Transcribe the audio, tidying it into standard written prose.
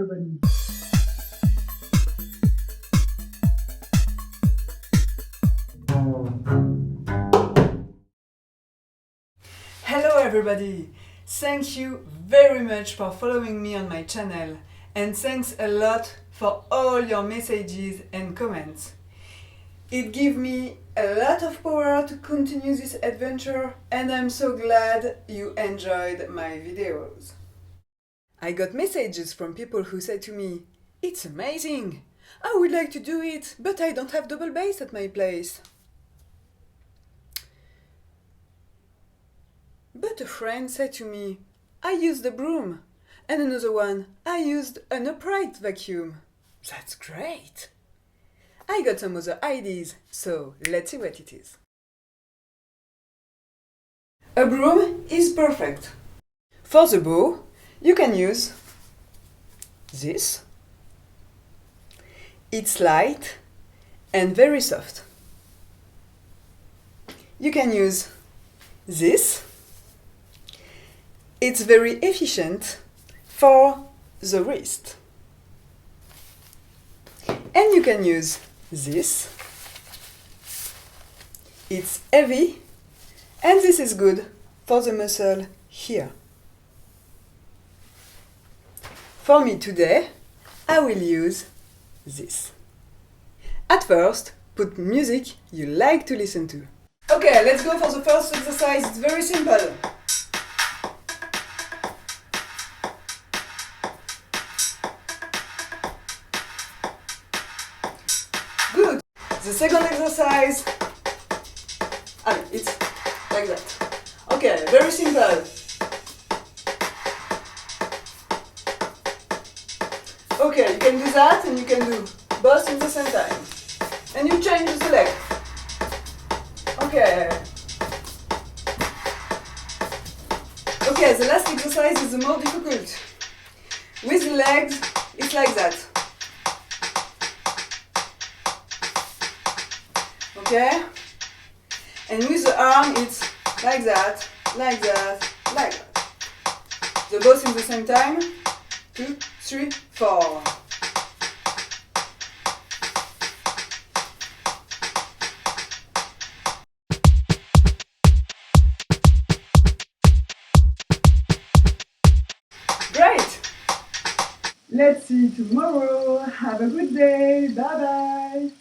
everybody. Hello everybody! Thank you very much for following me on my channel, and thanks a lot for all your messages and comments. It gives me a lot of power to continue this adventure, and I'm so glad you enjoyed my videos. I got messages from people who said to me, "It's amazing! I would like to do it, but I don't have double bass at my place." But a friend said to me, "I used a broom," and another one, "I used an upright vacuum." That's great! I got some other ideas, so let's see what it is. A broom is perfect. For the bow, you can use this. It's light and very soft. You can use this. It's very efficient for the wrist. And you can use this. It's heavy, and this is good for the muscle here. For me today, I will use this. At first, put music you like to listen to. Okay, let's go for the first exercise. It's very simple. Good. The second exercise, it's like that. Okay, very simple. Okay, you can do that and you can do both at the same time. And you change the leg. Okay. Okay, the last exercise is the more difficult. With the legs, it's like that. Okay? And with the arm, it's like that, like that, like that. The both in the same time. 2, 3, 4. Great! Let's see you tomorrow. Have a good day. Bye bye.